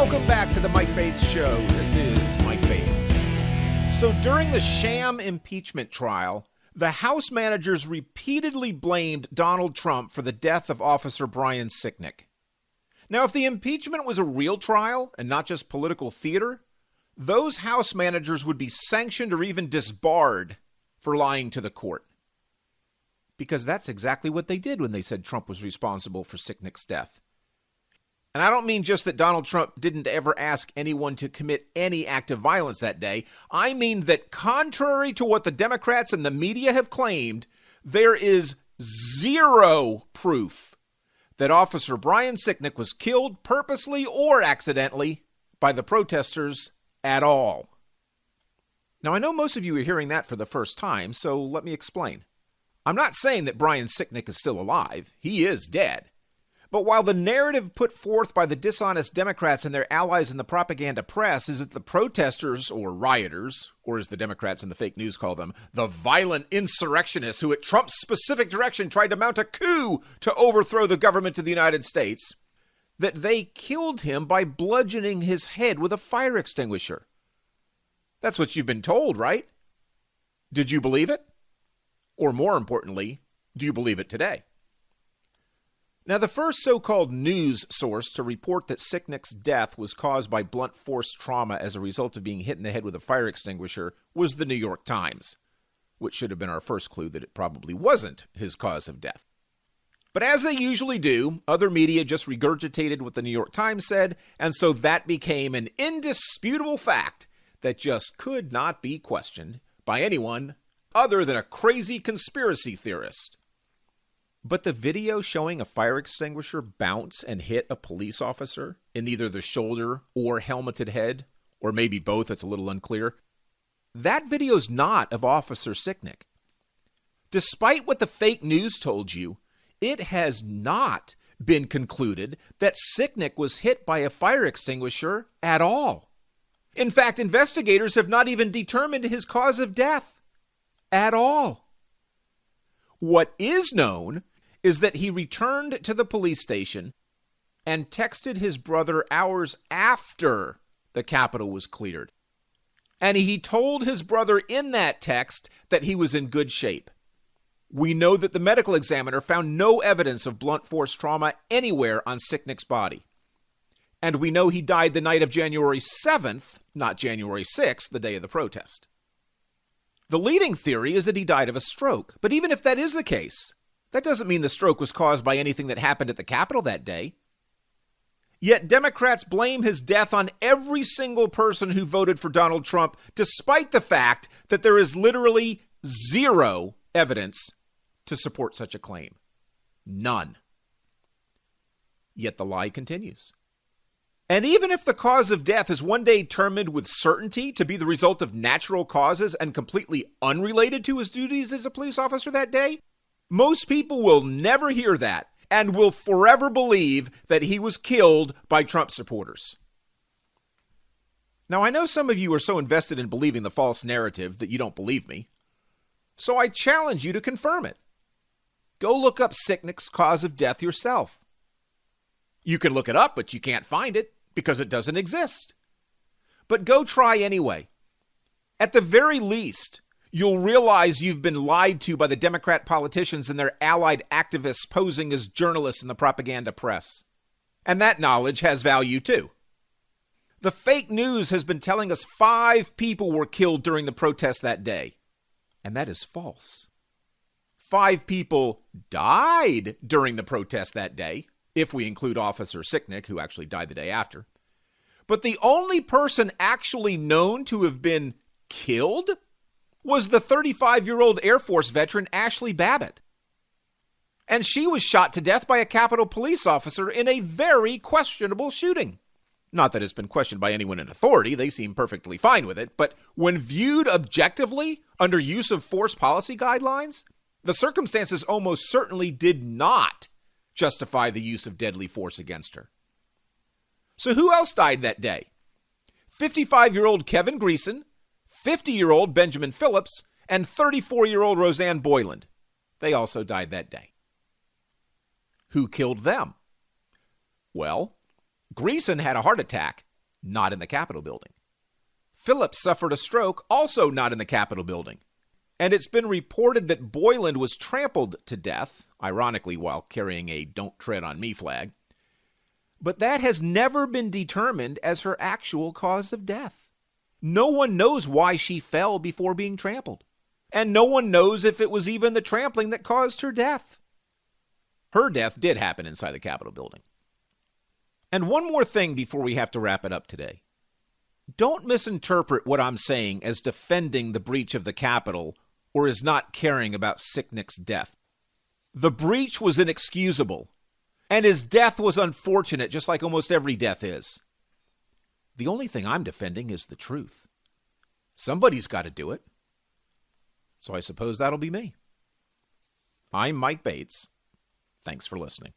Welcome back to the Mike Bates Show. This is Mike Bates. So during the sham impeachment trial, the House managers repeatedly blamed Donald Trump for the death of Officer Brian Sicknick. Now, if the impeachment was a real trial and not just political theater, those House managers would be sanctioned or even disbarred for lying to the court. Because that's exactly what they did when they said Trump was responsible for Sicknick's death. And I don't mean just that Donald Trump didn't ever ask anyone to commit any act of violence that day. I mean that contrary to what the Democrats and the media have claimed, there is zero proof that Officer Brian Sicknick was killed purposely or accidentally by the protesters at all. Now, I know most of you are hearing that for the first time, so let me explain. I'm not saying that Brian Sicknick is still alive. He is dead. But while the narrative put forth by the dishonest Democrats and their allies in the propaganda press is that the protesters, or rioters, or as the Democrats and the fake news call them, the violent insurrectionists who at Trump's specific direction tried to mount a coup to overthrow the government of the United States, that they killed him by bludgeoning his head with a fire extinguisher. That's what you've been told, right? Did you believe it? Or more importantly, do you believe it today? Now, the first so-called news source to report that Sicknick's death was caused by blunt force trauma as a result of being hit in the head with a fire extinguisher was the New York Times, which should have been our first clue that it probably wasn't his cause of death. But as they usually do, other media just regurgitated what the New York Times said, and so that became an indisputable fact that just could not be questioned by anyone other than a crazy conspiracy theorist. But the video showing a fire extinguisher bounce and hit a police officer in either the shoulder or helmeted head, or maybe both, it's a little unclear, that video's not of Officer Sicknick. Despite what the fake news told you, it has not been concluded that Sicknick was hit by a fire extinguisher at all. In fact, investigators have not even determined his cause of death at all. What is known is that he returned to the police station and texted his brother hours after the Capitol was cleared. And he told his brother in that text that he was in good shape. We know that the medical examiner found no evidence of blunt force trauma anywhere on Sicknick's body. And we know he died the night of January 7th, not January 6th, the day of the protest. The leading theory is that he died of a stroke. But even if that is the case, that doesn't mean the stroke was caused by anything that happened at the Capitol that day. Yet Democrats blame his death on every single person who voted for Donald Trump, despite the fact that there is literally zero evidence to support such a claim. None. Yet the lie continues. And even if the cause of death is one day determined with certainty to be the result of natural causes and completely unrelated to his duties as a police officer that day, most people will never hear that and will forever believe that he was killed by Trump supporters. Now, I know some of you are so invested in believing the false narrative that you don't believe me, so I challenge you to confirm it. Go look up Sicknick's cause of death yourself. You can look it up, but you can't find it because it doesn't exist. But go try anyway. At the very least, you'll realize you've been lied to by the Democrat politicians and their allied activists posing as journalists in the propaganda press. And that knowledge has value too. The fake news has been telling us 5 people were killed during the protest that day. And that is false. 5 people died during the protest that day, if we include Officer Sicknick, who actually died the day after. But the only person actually known to have been killed was the 35-year-old Air Force veteran Ashley Babbitt. And she was shot to death by a Capitol police officer in a very questionable shooting. Not that it's been questioned by anyone in authority. They seem perfectly fine with it. But when viewed objectively under use of force policy guidelines, the circumstances almost certainly did not justify the use of deadly force against her. So who else died that day? 55-year-old Kevin Greeson, 50-year-old Benjamin Phillips, and 34-year-old Roseanne Boyland. They also died that day. Who killed them? Well, Greeson had a heart attack not in the Capitol building. Phillips suffered a stroke, also not in the Capitol building. And it's been reported that Boyland was trampled to death, ironically while carrying a "Don't Tread on Me" flag. But that has never been determined as her actual cause of death. No one knows why she fell before being trampled. And no one knows if it was even the trampling that caused her death. Her death did happen inside the Capitol building. And one more thing before we have to wrap it up today. Don't misinterpret what I'm saying as defending the breach of the Capitol or as not caring about Sicknick's death. The breach was inexcusable, and his death was unfortunate, just like almost every death is. The only thing I'm defending is the truth. Somebody's got to do it. So I suppose that'll be me. I'm Mike Bates. Thanks for listening.